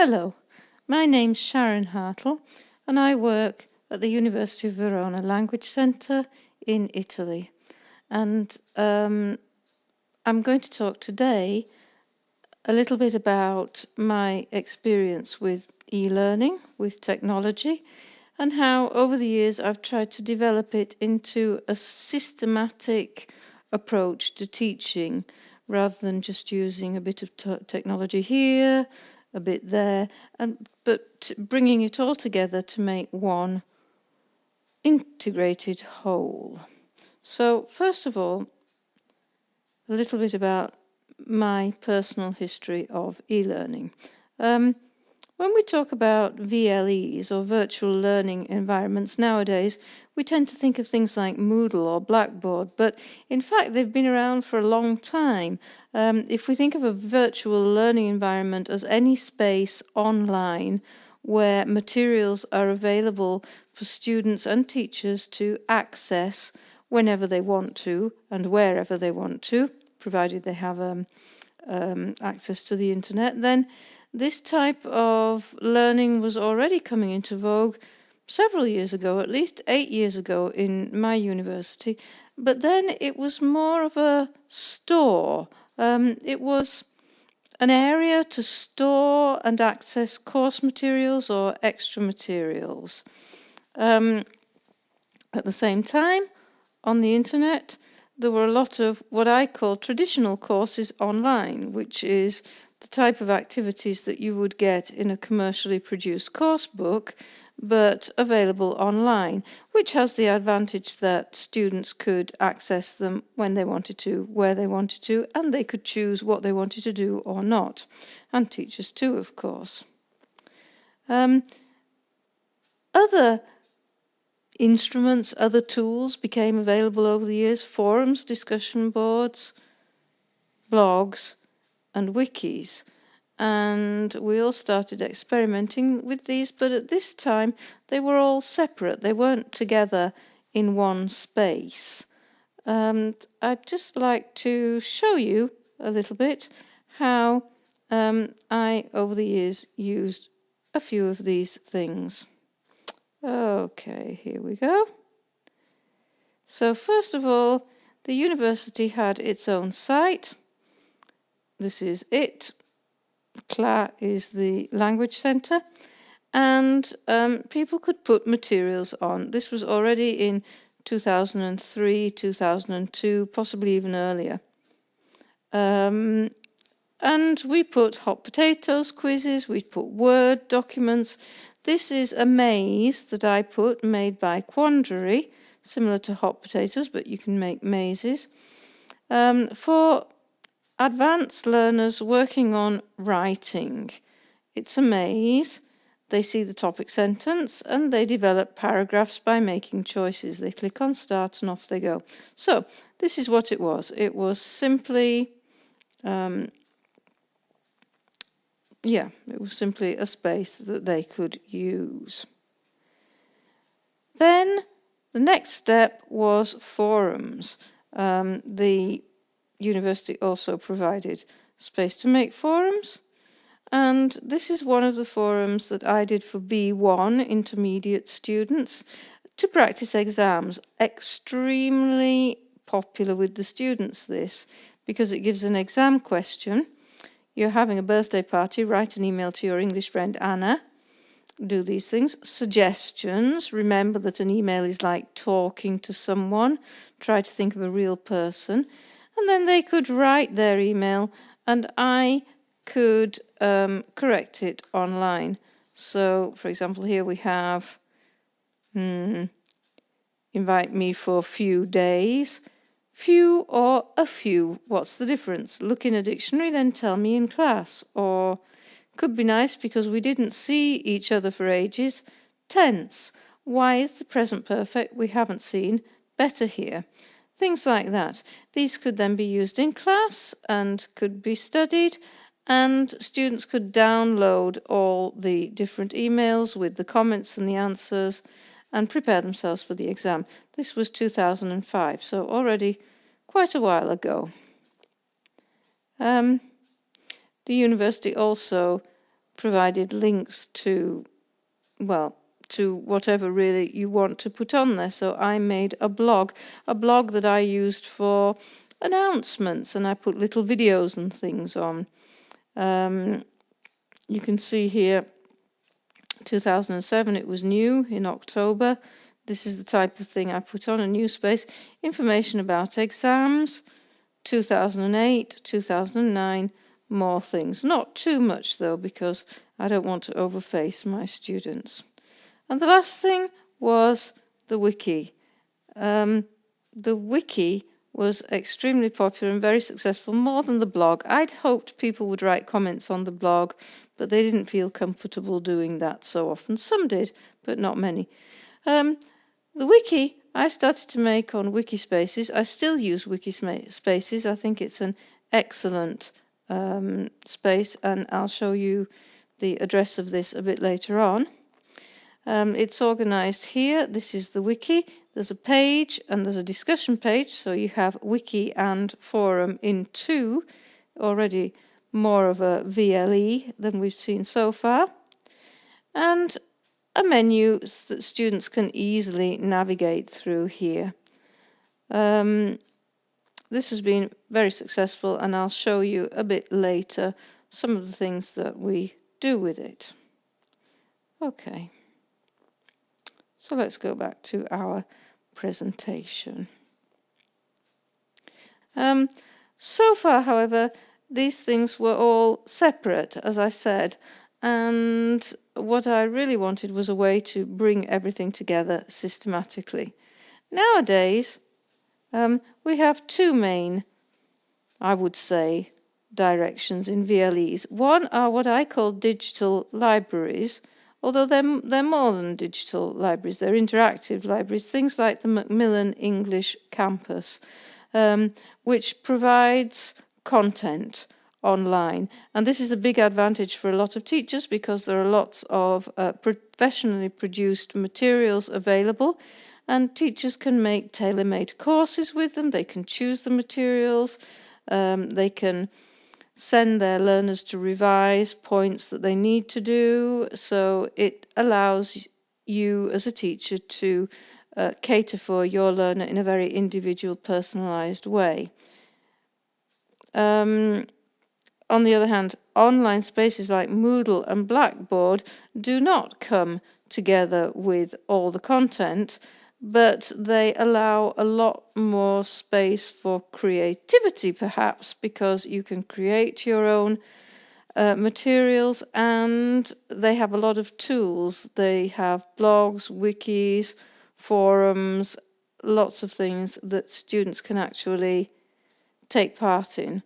Hello, my name's Sharon Hartle and I work at the University of Verona Language Centre in Italy. And I'm going to talk today a little bit about my experience with e-learning, with technology, and how over the years I've tried to develop it into a systematic approach to teaching rather than just using a bit of technology here, a bit there, but bringing it all together to make one integrated whole. So first of all, a little bit about my personal history of e-learning. When we talk about VLEs or virtual learning environments nowadays, we tend to think of things like Moodle or Blackboard, but in fact they've been around for a long time. If we think of a virtual learning environment as any space online where materials are available for students and teachers to access whenever they want to and wherever they want to, provided they have access to the internet, then this type of learning was already coming into vogue several years ago, at least 8 years ago in my university. But then it was more of a store. It was an area to store and access course materials or extra materials. At the same time, on the internet, there were a lot of what I call traditional courses online, which is the type of activities that you would get in a commercially produced course book, but available online, which has the advantage that students could access them when they wanted to, where they wanted to, and they could choose what they wanted to do or not, and teachers too, of course. Other instruments, other tools became available over the years: forums, discussion boards, blogs, and wikis. And we all started experimenting with these, but at this time they were all separate. They weren't together in one space. And I'd just like to show you a little bit how I, over the years, used a few of these things. Okay, here we go. So first of all, the university had its own site. This is it. CLA is the language centre, and people could put materials on. This was already in 2003, 2002, possibly even earlier. And we put hot potatoes quizzes, we put Word documents. This is a maze that I put, made by Quandary, similar to hot potatoes, but you can make mazes. For advanced learners working on writing, it's a maze. They see the topic sentence and they develop paragraphs by making choices. They click on start and off they go. So this is what it was. It was simply, it was simply a space that they could use. Then the next step was forums. The university also provided space to make forums, and this is one of the forums that I did for B1 intermediate students to practice exams. Extremely popular with the students, this, because it gives an exam question. You're having a birthday party, write an email to your English friend Anna. Do these things. Suggestions. Remember that an email is like talking to someone. Try to think of a real person. And then they could write their email and I could correct it online. So, for example, here we have invite me for a few days. Few or a few, what's the difference? Look in a dictionary, then tell me in class. Or could be nice because we didn't see each other for ages. Tense. Why is the present perfect we haven't seen better here? Things like that. These could then be used in class and could be studied, and students could download all the different emails with the comments and the answers and prepare themselves for the exam. This was 2005, so already quite a while ago. The university also provided links to, well, to whatever really you want to put on there. So I made a blog that I used for announcements, and I put little videos and things on. You can see here 2007, it was new in October. This is the type of thing I put on a new space. Information about exams, 2008, 2009, more things. Not too much though, because I don't want to overface my students. And the last thing was the wiki. The wiki was extremely popular and very successful, more than the blog. I'd hoped people would write comments on the blog, but they didn't feel comfortable doing that so often. Some did, but not many. The wiki I started to make on Wiki Spaces. I still use Wiki Spaces. I think it's an excellent space, and I'll show you the address of this a bit later on. It's organised here. This is the wiki. There's a page and there's a discussion page, so you have wiki and forum in two, already more of a VLE than we've seen so far, and a menu that students can easily navigate through here. This has been very successful, and I'll show you a bit later some of the things that we do with it. Okay. So let's go back to our presentation. So far, however, these things were all separate, as I said, and what I really wanted was a way to bring everything together systematically. Nowadays, we have two main, I would say, directions in VLEs. One are what I call digital libraries, although they're more than digital libraries, they're interactive libraries, things like the Macmillan English Campus, which provides content online. And this is a big advantage for a lot of teachers because there are lots of professionally produced materials available, and teachers can make tailor-made courses with them. They can choose the materials, they can send their learners to revise points that they need to do. So it allows you as a teacher to cater for your learner in a very individual, personalised way. On the other hand, online spaces like Moodle and Blackboard do not come together with all the content, but they allow a lot more space for creativity, perhaps, because you can create your own materials, and they have a lot of tools. They have blogs, wikis, forums, lots of things that students can actually take part in.